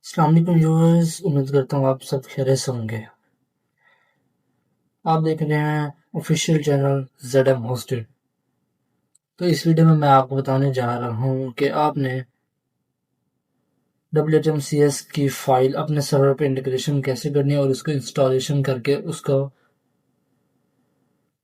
अस्सलाम वालेकुम व्यूअर्स, उम्मीद करता हूँ आप सब खैरियत से होंगे। आप देख रहे हैं ऑफिशियल चैनल ZM होस्टेड। तो इस वीडियो में मैं आपको बताने जा रहा हूँ कि आपने WHMCS की फाइल अपने सर्वर पे इंटीग्रेशन कैसे करनी है और उसको इंस्टॉलेशन करके उसका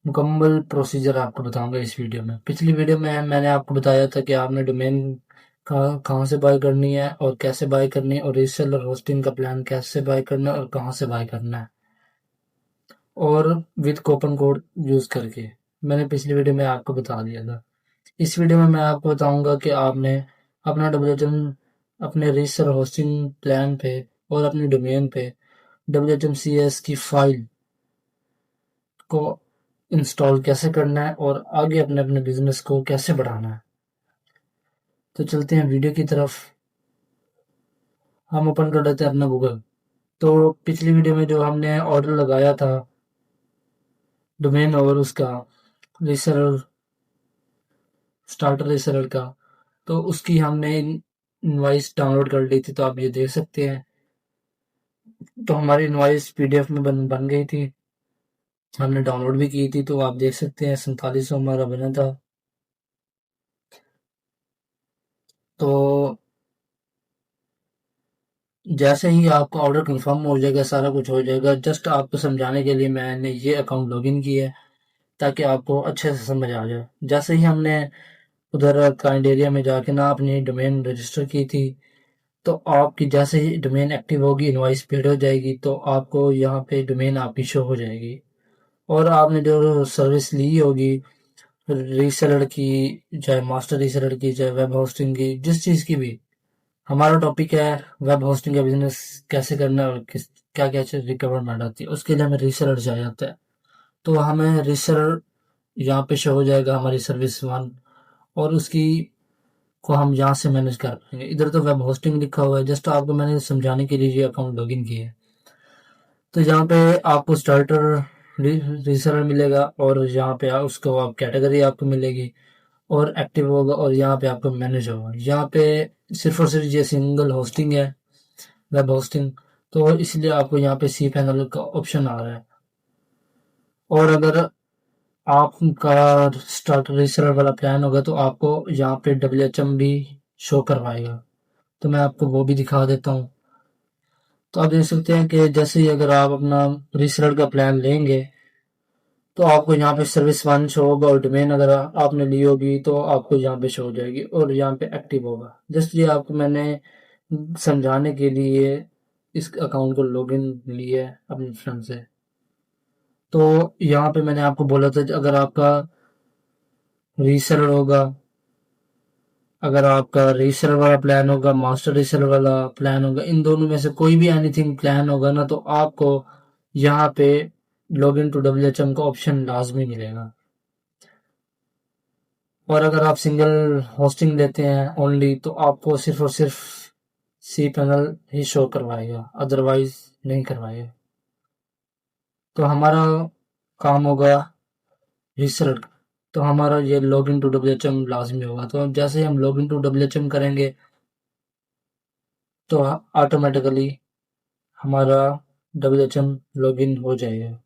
मुकम्मल प्रोसीजर आपको बताऊंगा इस वीडियो में। पिछली वीडियो में मैंने आपको बताया था कि आपने डोमेन कहाँ से बाय करनी है और कैसे बाय करनी है, और रीसेलर होस्टिंग का प्लान कैसे बाय करना है और कहाँ से बाय करना है, और विद कूपन कोड यूज करके मैंने पिछली वीडियो में आपको बता दिया था। इस वीडियो में मैं आपको बताऊंगा कि आपने अपना डब्ल्यूएचएम अपने रीसेलर होस्टिंग प्लान पे और अपने डोमेन पे WHMCS की फाइल को इंस्टॉल कैसे करना है और आगे अपने अपने बिजनेस को कैसे बढ़ाना है। तो चलते हैं वीडियो की तरफ। हम ओपन कर लेते हैं अपना गूगल। तो पिछली वीडियो में जो हमने ऑर्डर लगाया था डोमेन और उसका रीसेलर स्टार्टर रीसेलर का, तो उसकी हमने इनवाइस डाउनलोड कर ली थी, तो आप ये देख सकते हैं। तो हमारी इनवाइस PDF में बन गई थी, हमने डाउनलोड भी की थी। तो आप देख सकते हैं 4700 हमारा बना था। तो जैसे ही आपका ऑर्डर कंफर्म हो जाएगा, सारा कुछ हो जाएगा, जस्ट आपको समझाने के लिए मैंने ये अकाउंट लॉगिन किया है ताकि आपको अच्छे से समझ आ जाए। जैसे ही हमने उधर क्लाइंट एरिया में जाके ना अपनी डोमेन रजिस्टर की थी, तो आपकी जैसे ही डोमेन एक्टिव होगी, इनवॉइस पेड हो जाएगी, तो आपको यहाँ पे डोमेन आपकी शो हो जाएगी। और आपने जो सर्विस ली होगी रीसेलर की, चाहे मास्टर रीसेलर की, चाहे वेब होस्टिंग की, जिस चीज़ की भी, हमारा टॉपिक है वेब होस्टिंग का बिजनेस कैसे करना है और किस क्या क्या चीज़ रिक्वायरमेंट आती है, उसके लिए हमें रीसेलर चाहिए जाता है। तो हमें रीसेलर यहाँ पे शो हो जाएगा हमारी सर्विस वन, और उसकी को हम यहाँ से मैनेज कर पाएंगे। इधर तो वेब होस्टिंग लिखा हुआ है, जस्ट आपको मैंने समझाने के लिए ये अकाउंट लॉगिन किया है। तो यहाँ पे आपको स्टार्टर रीसेलर मिलेगा, और यहाँ पे उसको आप कैटेगरी आपको मिलेगी और एक्टिव होगा, और यहाँ पे आपको मैनेज होगा। यहाँ पे सिर्फ और सिर्फ ये सिंगल होस्टिंग है, वेब होस्टिंग, तो इसलिए आपको यहाँ पे सी पैनल का ऑप्शन आ रहा है। और अगर आपका स्टार्टर रीसेलर वाला प्लान होगा तो आपको यहाँ पे WHM भी शो करवाएगा। तो मैं आपको वो भी दिखा देता हूँ। तो आप देख सकते हैं कि जैसे ही अगर आप अपना रीसेलर का प्लान लेंगे, तो आपको यहाँ पे सर्विस वन शो होगा, और डोमेन अगर आपने ली होगी तो आपको यहाँ पे शो हो जाएगी और यहाँ पे एक्टिव होगा। जस्ट ये आपको मैंने समझाने के लिए इस अकाउंट को लॉगिन लिया है अपने फ्रेंड से। तो यहाँ पे मैंने आपको बोला था अगर आपका रीसेलर होगा, अगर आपका रीसेलर वाला प्लान होगा, मास्टर रीसेलर वाला प्लान होगा, इन दोनों में से कोई भी एनीथिंग प्लान होगा ना, तो आपको यहाँ पे लॉग इन टू WHM का ऑप्शन लाजमी मिलेगा। और अगर आप सिंगल होस्टिंग लेते हैं ओनली, तो आपको सिर्फ और सिर्फ सी पैनल ही शो करवाएगा, अदरवाइज नहीं करवाएगा। तो हमारा काम होगा रीसेलर का, तो हमारा ये लॉग इन टू WHM लाजमी होगा। तो जैसे ही हम लॉग इन टू WHM करेंगे, तो ऑटोमेटिकली हमारा WHM लॉगिन हो जाएगा।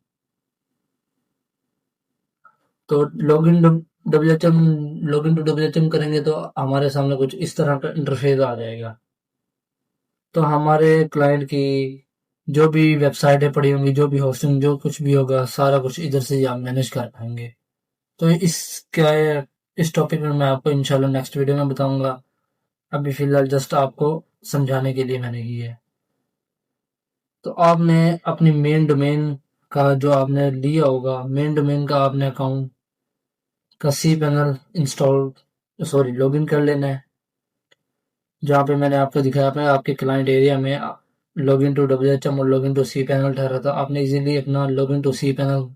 तो लॉगिन टू WHM करेंगे तो हमारे सामने कुछ इस तरह का इंटरफेस आ जाएगा। तो हमारे क्लाइंट की जो भी वेबसाइटें पड़ी होंगी, जो भी होस्टिंग, जो कुछ भी होगा, सारा कुछ इधर से ही आप मैनेज कर पाएंगे। तो इस टॉपिक में मैं आपको इंशाल्लाह नेक्स्ट वीडियो में बताऊंगा। अभी फिलहाल जस्ट आपको समझाने के लिए मैंने की है। तो आपने अपनी मेन डोमेन का जो आपने लिया होगा, मेन डोमेन का आपने अकाउंट का सी पैनल लॉगिन कर लेना है। जहाँ पे मैंने आपको दिखाया था आपके क्लाइंट एरिया में लॉगिन टू WHM और लॉगिन टू सी पैनल ठहरा था, आपने इजीली अपना login to cPanel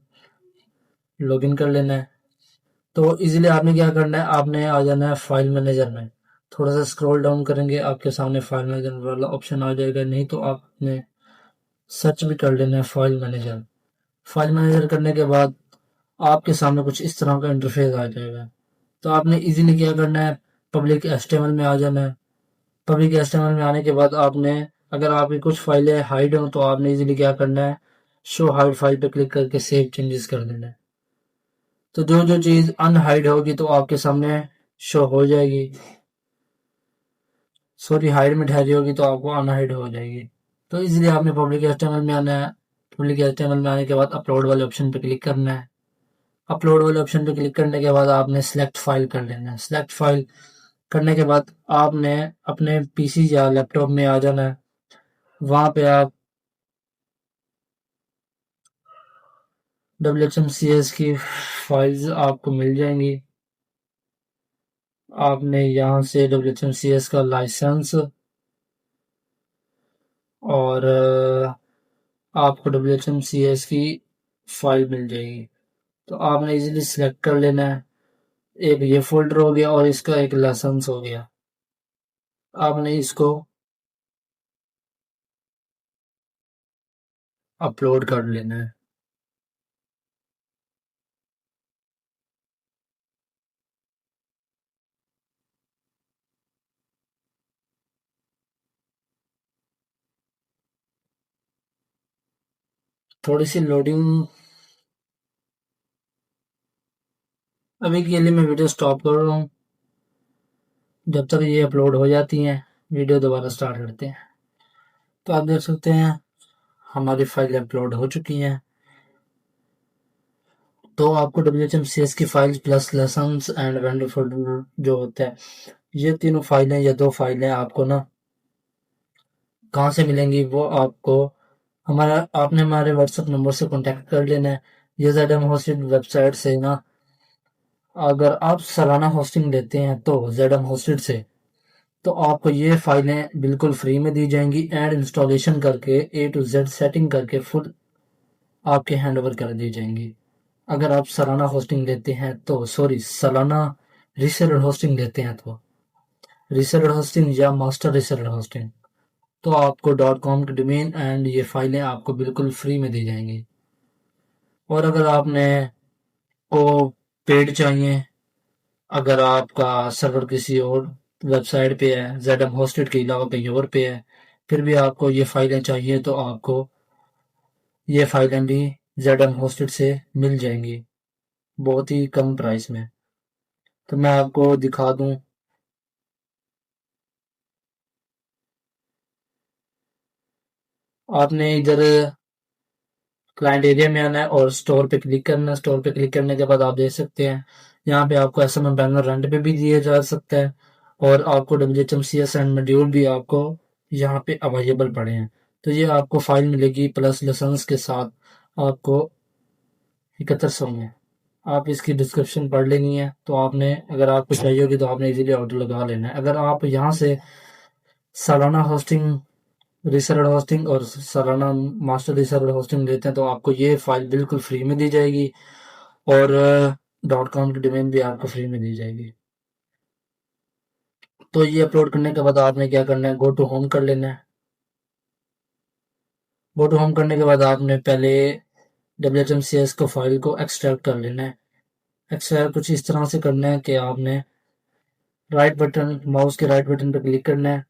login कर लेना है। तो इजीली आपने क्या करना है, आपने आ जाना है फाइल मैनेजर में। थोड़ा सा स्क्रॉल डाउन करेंगे, आपके सामने फाइल मैनेजर वाला ऑप्शन आ जाएगा, नहीं तो आपने सर्च भी कर लेना है फाइल मैनेजर। फाइल मैनेजर करने के बाद आपके सामने कुछ इस तरह का इंटरफेस आ जाएगा। तो आपने इजीली क्या करना है, पब्लिक HTML में आ जाना है। पब्लिक HTML में आने के बाद आपने अगर आपकी कुछ फाइलें हाइड हो तो आपने इजीली क्या करना है, शो हाइड फाइल पे क्लिक करके सेव चेंजेस कर देना है। तो जो जो चीज़ अनहाइड होगी तो आपके सामने शो हो जाएगी, सॉरी हाइड में ठहरी होगी तो आपको अनहाइड हो जाएगी। तो इसलिए आपने पब्लिक एचटीएमएल में आना है। पब्लिक एचटीएमएल में आने के बाद अपलोड वाले ऑप्शन पे क्लिक करना है। अपलोड वाले ऑप्शन पे क्लिक करने के बाद आपने सिलेक्ट फाइल कर लेना है। सिलेक्ट फाइल करने के बाद आपने अपने पीसी या लैपटॉप में आ जाना है। वहाँ पे आप WHMCS की फाइल्स आपको मिल जाएंगी। आपने यहाँ से WHMCS का लाइसेंस और आपको WHMCS की फाइल मिल जाएगी। तो आपने इजीली सिलेक्ट कर लेना है। एक ये फोल्डर हो गया और इसका एक लाइसेंस हो गया। आपने इसको अपलोड कर लेना है। थोड़ी सी लोडिंग, अभी के लिए मैं वीडियो स्टॉप कर रहा हूँ। जब तक ये अपलोड हो जाती हैं वीडियो दोबारा स्टार्ट करते हैं। तो आप देख सकते हैं हमारी फाइल अपलोड हो चुकी हैं। तो आपको WHMCS की files plus lessons and vendor folder जो होता है, ये तीनों फाइलें या दो फाइलें आपको ना कहाँ से मिलेंगी वो आपको हमारा आपने हमारे व्हाट्सएप नंबर से कांटेक्ट कर लेना है। ये ZM होस्टेड वेबसाइट से ना, अगर आप सालाना होस्टिंग लेते हैं तो ZM होस्टेड से, तो आपको ये फाइलें बिल्कुल फ्री में दी जाएंगी एंड इंस्टॉलेशन करके A to Z सेटिंग करके फुल आपके हैंड ओवर कर दी जाएंगी। अगर आप सालाना होस्टिंग लेते हैं तो सॉरी सालाना रीसेलर होस्टिंग लेते हैं तो रीसेलर होस्टिंग या मास्टर रीसेलर होस्टिंग, तो आपको .com की डोमेन एंड ये फाइलें आपको बिल्कुल फ्री में दी जाएंगी। और अगर आपने को पेड चाहिए, अगर आपका सर्वर किसी और वेबसाइट पे है, ZM होस्टेड के अलावा कहीं और पे है, फिर भी आपको ये फाइलें चाहिए तो आपको ये फाइलें भी ZM होस्टेड से मिल जाएंगी बहुत ही कम प्राइस में। तो मैं आपको दिखा दूं, आपने इधर क्लाइंट एरिया में आना है और स्टोर पे क्लिक करना है। स्टोर पे क्लिक करने के बाद आप देख सकते हैं यहाँ पे आपको SMM बैनर रेंट पे भी दिया जा सकता है और आपको WHMCS एंड मॉड्यूल भी आपको यहाँ पे अवेलेबल पड़े हैं। तो ये आपको फाइल मिलेगी प्लस लाइसेंस के साथ आपको 7100 में। आप इसकी डिस्क्रिप्शन पढ़ लेनी है, तो आपने अगर आपको चाहिए होगी तो आपने इजीली ऑर्डर लगा लेना है। अगर आप यहाँ से सालाना होस्टिंग रीसेलर होस्टिंग और सालाना मास्टर रीसेलर होस्टिंग लेते हैं तो आपको ये फाइल बिल्कुल फ्री में दी जाएगी और .com की डोमेन भी आपको फ्री में दी जाएगी। तो ये अपलोड करने के बाद आपने क्या करना है, गो टू होम कर लेना है। गो टू होम करने के बाद आपने पहले WHMCS को फाइल को एक्सट्रैक्ट कर लेना है। एक्सट्रैक्ट कुछ इस तरह से करना है कि आपने राइट बटन माउस के राइट बटन पर क्लिक करना है,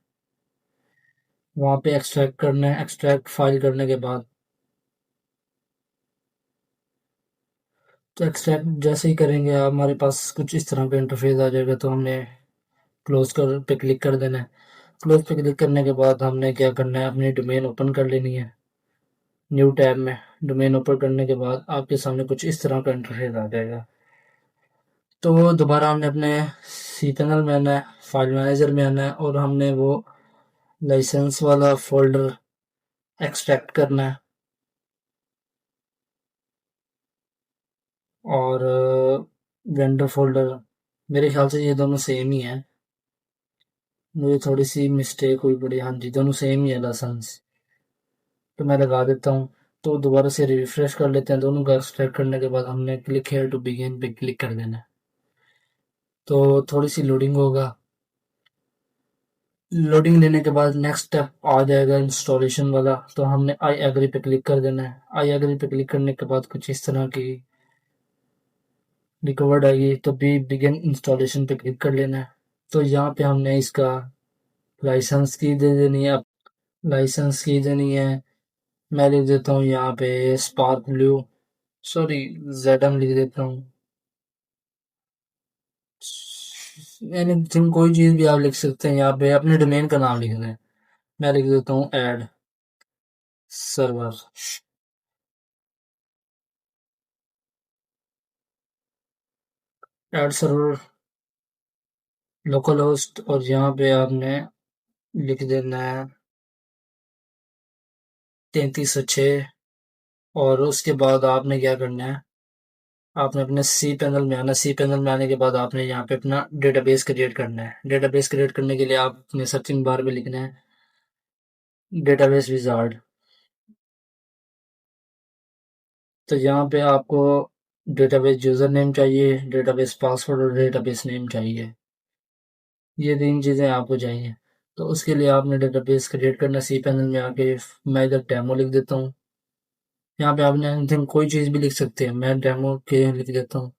वहाँ पे एक्सट्रैक्ट करना है। एक्सट्रैक्ट फाइल करने के बाद तो एक्सट्रैक्ट जैसे ही करेंगे आप हमारे पास कुछ इस तरह का इंटरफेस आ जाएगा। तो हमने क्लोज कर पे क्लिक कर देना है। क्लोज पे क्लिक करने के बाद हमने क्या करना है, अपनी डोमेन ओपन कर लेनी है। न्यू टैब में डोमेन ओपन करने के बाद आपके सामने कुछ इस तरह का इंटरफेस आ जाएगा। तो दोबारा हमने अपने cPanel में आना है, फाइल मैनेजर में आना है और हमने वो लाइसेंस वाला फोल्डर एक्सट्रैक्ट करना है और वेंडर फोल्डर, मेरे ख्याल से ये दोनों सेम ही है, मुझे थोड़ी सी मिस्टेक हुई पड़ी। हाँ जी दोनों सेम ही है लाइसेंस, तो मैं लगा देता हूँ। तो दोबारा से रिफ्रेश कर लेते हैं। दोनों का एक्सट्रैक्ट करने के बाद हमने क्लिक हेयर टू बिगिन पे क्लिक कर देना है। तो थोड़ी सी लोडिंग होगा, लोडिंग लेने के बाद नेक्स्ट स्टेप आ जाएगा इंस्टॉलेशन वाला। तो हमने आई एग्री पे क्लिक कर देना है। आई एग्री पे क्लिक करने के बाद कुछ इस तरह की रिकवर्ड आएगी, तो भी बिगिन इंस्टॉलेशन पे क्लिक कर लेना है। तो यहाँ पे हमने इसका लाइसेंस की दे देनी है। लाइसेंस की देनी है। मैं लिख देता हूँ यहाँ पे स्पार्क ब्लू, सॉरी जेडम लिख देता हूँ। एनीथिंग कोई चीज़ भी आप लिख सकते हैं, यहाँ पे अपने डोमेन का नाम लिख दें। मैं लिख देता हूँ add server, add server local host, और यहाँ पे आपने लिख देना है 3306। और उसके बाद आपने क्या करना है, आपने अपने सी पैनल में आना। सी पैनल में आने के बाद आपने यहाँ पे अपना डेटाबेस क्रिएट करना है। डेटाबेस क्रिएट करने के लिए आप अपने सर्चिंग बार में लिखना है डेटाबेस विजार्ड। तो यहाँ पे आपको डेटाबेस यूजर नेम चाहिए, डेटाबेस पासवर्ड और डेटाबेस नेम चाहिए। ये 3 चीज़ें आपको चाहिए। तो उसके लिए आपने डेटाबेस क्रिएट करना। सी पैनल में आके मैं इधर डेमो लिख देता हूँ। यहाँ पे आपने एनीथिंग कोई चीज़ भी लिख सकते हैं, मैं डेमो के लिख देता हूँ।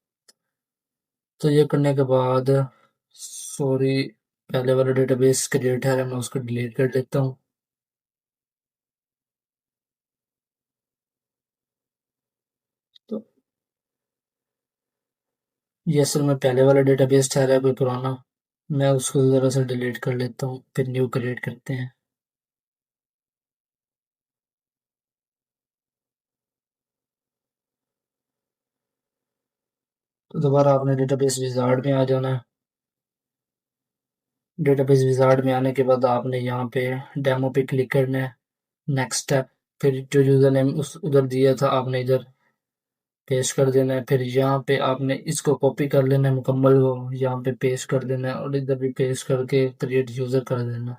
तो ये करने के बाद सॉरी, पहले वाला डेटाबेस क्रिएट है, मैं उसको डिलीट कर देता हूँ। तो ये असल में पहले वाला डेटाबेस ठहरा है कोई पुराना, मैं उसको ज़रा सा डिलीट कर लेता हूँ, फिर न्यू क्रिएट करते हैं। तो दोबारा आपने डेटाबेस विजार्ड में आ जाना है। डेटाबेस विजार्ड में आने के बाद आपने यहाँ पे डेमो पे क्लिक करना है, नेक्स्ट स्टेप। फिर जो यूज़र नेम उस उधर दिया था आपने इधर पेस्ट कर देना है। फिर यहाँ पे आपने इसको कॉपी कर लेना है, मुकम्मल को यहाँ पे पेस्ट कर देना है, और इधर भी पेस्ट करके क्रिएट यूज़र कर देना है।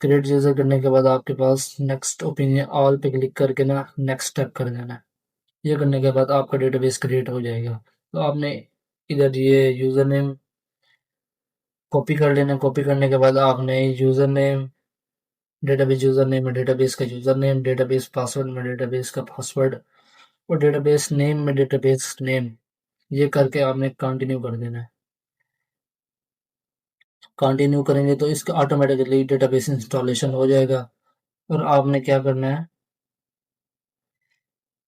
क्रिएट यूज़र करने के बाद आपके पास नेक्स्ट ओपिनियन ऑल पे क्लिक करके ना नेक्स्ट स्टेप कर देना है। ये करने के बाद आपका डेटाबेस क्रिएट हो जाएगा। तो आपने इधर ये यूज़र नेम कॉपी कर लेना। कॉपी करने के बाद आपने user name, database user name में डेटाबेस का यूज़र नेम, डेटाबेस पासवर्ड में डेटाबेस का पासवर्ड, और डेटाबेस नेम में डेटाबेस नेम, ये करके आपने कंटिन्यू कर देना है। कंटिन्यू करेंगे तो इसका ऑटोमेटिकली डेटाबेस इंस्टॉलेशन हो जाएगा। और आपने क्या करना है,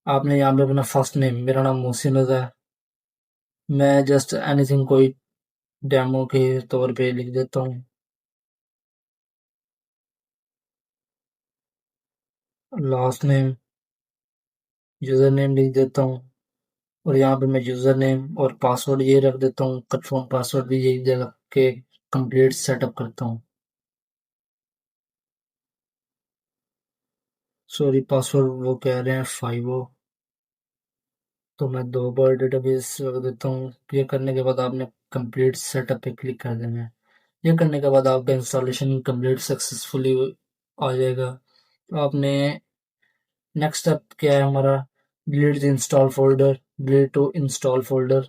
आपने यहाँ पे अपना फर्स्ट नेम, मेरा नाम मोहसिन रज़ा है, मैं जस्ट एनीथिंग कोई डेमो के तौर पे लिख देता हूँ। लास्ट नेम, यूज़र नेम लिख देता हूँ, और यहाँ पे मैं यूज़र नेम और पासवर्ड ये रख देता हूँ, कंफर्म पासवर्ड भी यही जगह के कंप्लीट सेटअप करता हूँ। सॉरी, पासवर्ड वो कह रहे हैं 5 तो मैं 2 बार डेटाबेस रख देता हूँ। ये करने के बाद आपने कंप्लीट सेटअप पे क्लिक कर देना है। ये करने के बाद आपका इंस्टॉलेशन कंप्लीट सक्सेसफुली आ जाएगा। तो आपने नेक्स्ट स्टेप क्या है हमारा, delete the install folder, delete to install folder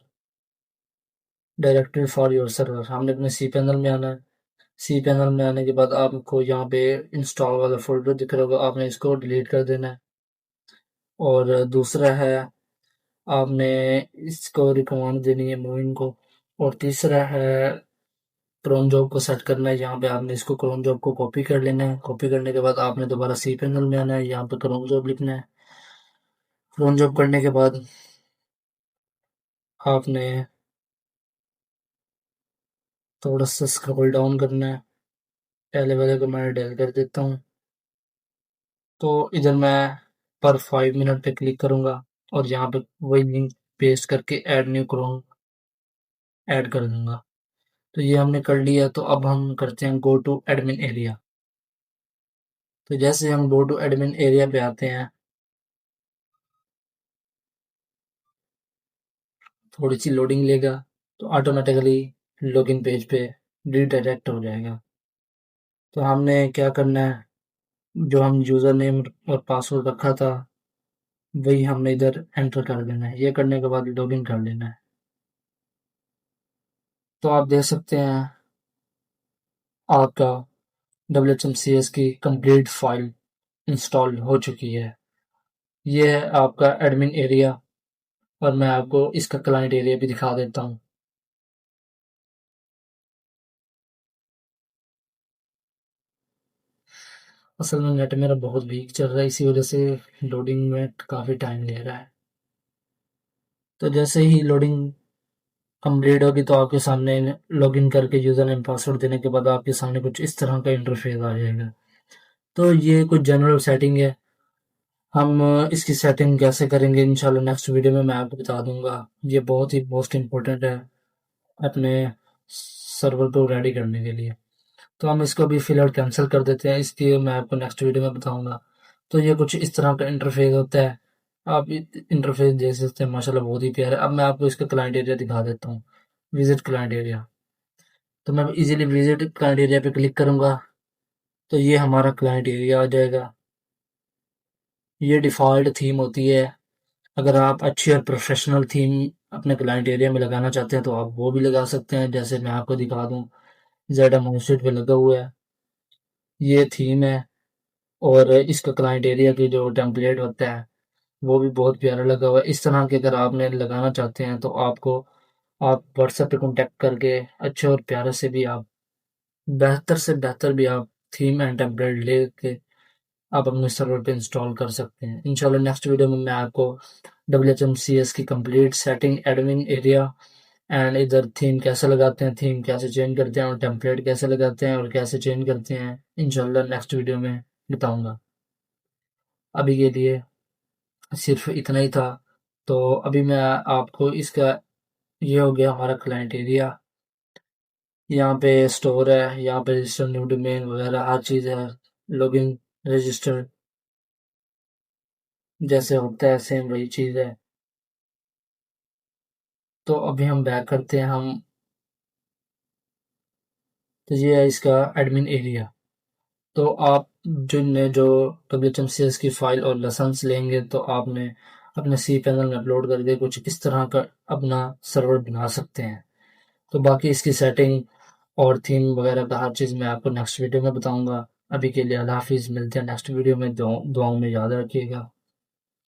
directory for your server. हमने अपने सी पैनल में आना है। सी पैनल में आने के बाद आपको यहाँ पे इंस्टॉल वाला फोल्डर दिख रहा होगा, आपने इसको डिलीट कर देना है। और दूसरा है, आपने इसको रिकमेंड देनी है मूविंग को। और तीसरा है क्रोन जॉब को सेट करना है। यहाँ पे आपने इसको क्रोन जॉब को कॉपी कर लेना है। कॉपी करने के बाद आपने दोबारा सी पैनल में आना है, यहाँ पे क्रोन जॉब लिखना है। क्रोन जॉब करने के बाद आपने थोड़ा सा स्क्रॉल डाउन करना है। पहले वाले को मैं डिलीट कर देता हूँ। तो इधर मैं पर 5 मिनट पे क्लिक करूंगा, और यहाँ पे वही लिंक पेस्ट करके ऐड न्यू क्रोन ऐड कर दूंगा। तो ये हमने कर लिया। तो अब हम करते हैं गो टू एडमिन एरिया। तो जैसे हम गो टू एडमिन एरिया पे आते हैं, थोड़ी सी लोडिंग लेगा, तो ऑटोमेटिकली लॉगिन पेज पे रिडायरेक्ट हो जाएगा। तो हमने क्या करना है, जो हम यूज़र नेम और पासवर्ड रखा था वही हमने इधर एंटर कर देना है। ये करने के बाद लॉगिन कर लेना है। तो आप देख सकते हैं आपका WHMCS की कंप्लीट फाइल इंस्टॉल हो चुकी है। ये है आपका एडमिन एरिया, और मैं आपको इसका क्लाइंट एरिया भी दिखा देता हूँ। असल में नेट मेरा बहुत वीक चल रहा है, इसी वजह से लोडिंग में काफ़ी टाइम ले रहा है। तो जैसे ही लोडिंग कंप्लीट होगी तो आपके सामने लॉगिन करके यूज़र नेम पासवर्ड देने के बाद आपके सामने कुछ इस तरह का इंटरफेस आ जाएगा। तो ये कुछ जनरल सेटिंग है। हम इसकी सेटिंग कैसे करेंगे इंशाल्लाह नेक्स्ट वीडियो में मैं आपको बता दूंगा। ये बहुत ही मोस्ट इम्पोर्टेंट है अपने सर्वर को रेडी करने के लिए। तो हम इसको भी फिलहाल कैंसिल कर देते हैं, इसकी मैं आपको नेक्स्ट वीडियो में बताऊंगा। तो ये कुछ इस तरह का इंटरफेस होता है। आप इंटरफेस देख सकते हैं, माशाल्लाह बहुत ही प्यारा है। अब मैं आपको इसका क्लाइंट एरिया दिखा देता हूँ, विजिट क्लाइंट एरिया। तो मैं इजीली विजिट क्लाइंट एरिया पे क्लिक करूंगा तो ये हमारा क्लाइंट एरिया आ जाएगा। ये डिफ़ॉल्ट थीम होती है। अगर आप अच्छी और प्रोफेशनल थीम अपने क्लाइंट एरिया में लगाना चाहते हैं तो आप वो भी लगा सकते हैं। जैसे मैं आपको दिखा दूं, जेड एम पे लगा हुआ है, ये थीम है। और इसका क्लाइंट एरिया की जो टेम्पलेट होता है वो भी बहुत प्यारा लगा हुआ है। इस तरह के अगर आपने लगाना चाहते हैं तो आपको आप व्हाट्सएप पे कॉन्टेक्ट करके अच्छे और प्यारे से भी आप बेहतर से बेहतर भी आप थीम एंड टेम्पलेट लेके आप अपने सर्वर पे इंस्टॉल कर सकते हैं। इंशाल्लाह नेक्स्ट वीडियो में मैं आपको WHMCS की complete setting, admin area and इधर थीम कैसे लगाते हैं, थीम कैसे चेंज करते हैं और टेम्पलेट कैसे लगाते हैं और कैसे चेंज करते हैं इंशाल्लाह नेक्स्ट वीडियो में बताऊंगा। अभी के लिए सिर्फ इतना ही था। तो अभी मैं आपको इसका, ये हो गया हमारा क्लाइंट एरिया। यहाँ पे स्टोर है, यहाँ पे रजिस्टर न्यू डोमेन वगैरह हर चीज़ है। लॉगिन रजिस्टर जैसे होता है सेम वही चीज़ है। तो अभी हम बैक करते हैं हम। तो ये है इसका एडमिन एरिया। तो आप जो WHMCS की फाइल और लाइसेंस लेंगे तो आपने अपने सी पैनल में अपलोड करके कुछ इस तरह का अपना सर्वर बना सकते हैं। तो बाकी इसकी सेटिंग और थीम वगैरह का हर चीज़ मैं आपको नेक्स्ट वीडियो में बताऊंगा। अभी के लिए अल्लाह हाफिज़, मिलते हैं नेक्स्ट वीडियो में। दुआओं में याद रखिएगा।